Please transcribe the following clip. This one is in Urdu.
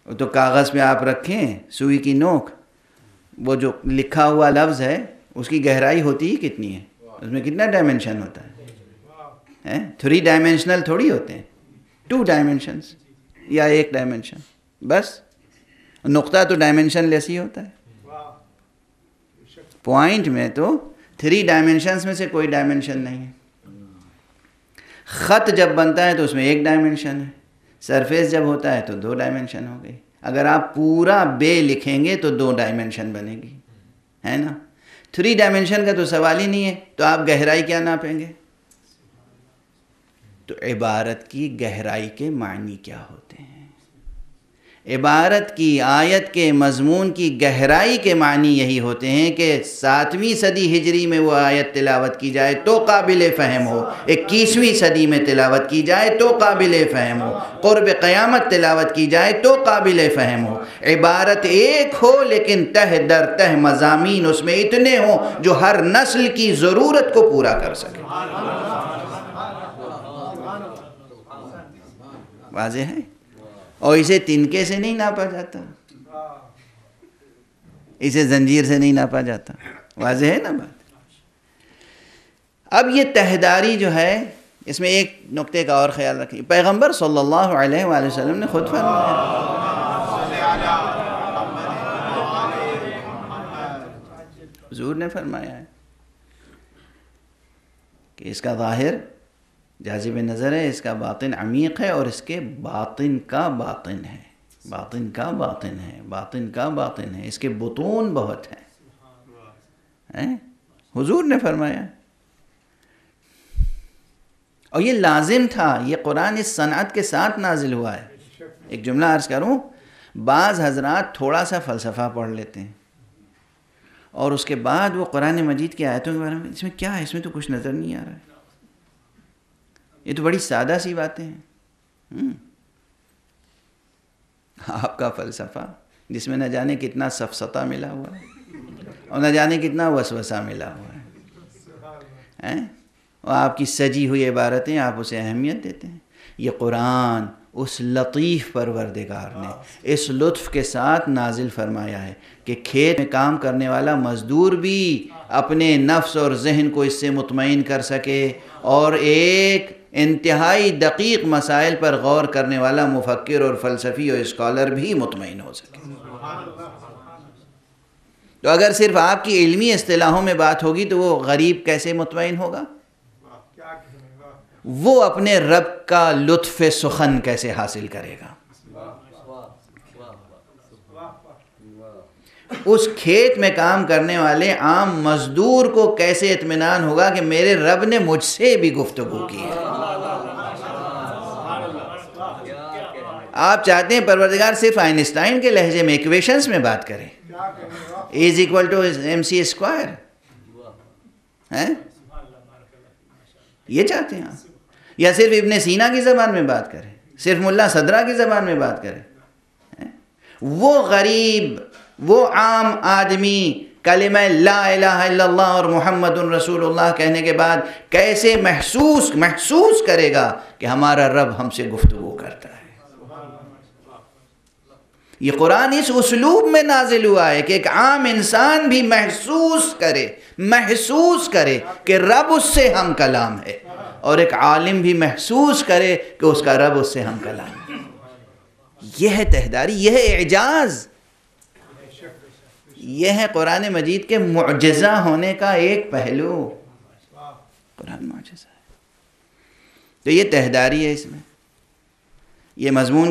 تو کاغذ پہ آپ رکھیں سوئی کی نوک، وہ جو لکھا ہوا لفظ ہے اس کی گہرائی ہوتی ہی کتنی ہے، اس میں کتنا ڈائمنشن ہوتا ہے؟ 3 ڈائمنشنل تھوڑی ہوتے ہیں، 2 ڈائمنشنز یا 1 ڈائمنشن بس. نقطہ تو ڈائمنشن لیس ہی ہوتا ہے. پوائنٹ میں تو 3 ڈائمنشنز میں سے کوئی ڈائمنشن نہیں ہے. خط جب بنتا ہے تو اس میں 1 ڈائمنشن ہے، سرفیس جب ہوتا ہے تو 2 ڈائمنشن ہو گئی. اگر آپ پورا بے لکھیں گے تو 2 ڈائمنشن بنے گی، ہے نا. 3 ڈائمنشن کا تو سوال ہی نہیں ہے، تو آپ گہرائی کیا ناپیں گے؟ تو عبارت کی گہرائی کے معنی کیا ہوتے ہیں؟ عبارت کی، آیت کے مضمون کی گہرائی کے معنی یہی ہوتے ہیں کہ 7ویں صدی ہجری میں وہ آیت تلاوت کی جائے تو قابل فہم ہو، 21ویں صدی میں تلاوت کی جائے تو قابل فہم ہو، قرب قیامت تلاوت کی جائے تو قابل فہم ہو. عبارت ایک ہو لیکن تہ در تہ مضامین اس میں اتنے ہوں جو ہر نسل کی ضرورت کو پورا کر سکے. واضح ہے؟ اور اسے تنکے سے نہیں ناپا جاتا، اسے زنجیر سے نہیں ناپا جاتا. واضح ہے نا بات؟ اب یہ تہداری جو ہے، اس میں ایک نقطے کا اور خیال رکھیں. پیغمبر صلی اللہ علیہ وآلہ وسلم نے خود فرمایا، حضور نے فرمایا ہے کہ اس کا ظاہر جاذب نظر ہے، اس کا باطن عمیق ہے، اور اس کے باطن کا باطن ہے، باطن کا باطن ہے، باطن کا باطن ہے، اس کے بطون بہت ہیں. حضور نے فرمایا. اور یہ لازم تھا، یہ قرآن اس صنعت کے ساتھ نازل ہوا ہے. ایک جملہ عرض کروں، بعض حضرات تھوڑا سا فلسفہ پڑھ لیتے ہیں اور اس کے بعد وہ قرآن مجید کی آیتوں کے بارے میں، اس میں کیا ہے، اس میں تو کچھ نظر نہیں آ رہا ہے، یہ تو بڑی سادہ سی باتیں ہیں. آپ کا فلسفہ جس میں نہ جانے کتنا سفسطہ ملا ہوا ہے اور نہ جانے کتنا وسوسہ ملا ہوا ہے، اور آپ کی سجی ہوئی عبارتیں آپ اسے اہمیت دیتے ہیں. یہ قرآن اس لطیف پروردگار نے اس لطف کے ساتھ نازل فرمایا ہے کہ کھیت میں کام کرنے والا مزدور بھی اپنے نفس اور ذہن کو اس سے مطمئن کر سکے، اور ایک انتہائی دقیق مسائل پر غور کرنے والا مفکر اور فلسفی اور اسکالر بھی مطمئن ہو سکے. تو اگر صرف آپ کی علمی اصطلاحوں میں بات ہوگی تو وہ غریب کیسے مطمئن ہوگا؟ وہ اپنے رب کا لطف سخن کیسے حاصل کرے گا؟ اس کھیت میں کام کرنے والے عام مزدور کو کیسے اطمینان ہوگا کہ میرے رب نے مجھ سے بھی گفتگو کی ہے؟ آپ چاہتے ہیں پروردگار صرف آئنسٹائن کے لہجے میں ایکویشنز میں بات کرے، E=mc²، یہ چاہتے ہیں آپ؟ یا صرف ابن سینا کی زبان میں بات کریں، صرف ملا صدرہ کی زبان میں بات کریں؟ وہ غریب، وہ عام آدمی کلمہ لا الہ الا اللہ اور محمد رسول اللہ کہنے کے بعد کیسے محسوس کرے گا کہ ہمارا رب ہم سے گفتگو کرتا ہے؟ یہ قرآن اس اسلوب میں نازل ہوا ہے کہ ایک عام انسان بھی محسوس کرے کہ رب اس سے ہم کلام ہے، اور ایک عالم بھی محسوس کرے کہ اس کا رب اس سے ہم کلام ہے. یہ ہے تہداری، یہ ہے اعجاز، یہ ہے قرآن مجید کے معجزہ ہونے کا ایک پہلو. قرآن معجزہ ہے، تو یہ تہداری ہے. اس میں یہ مضمون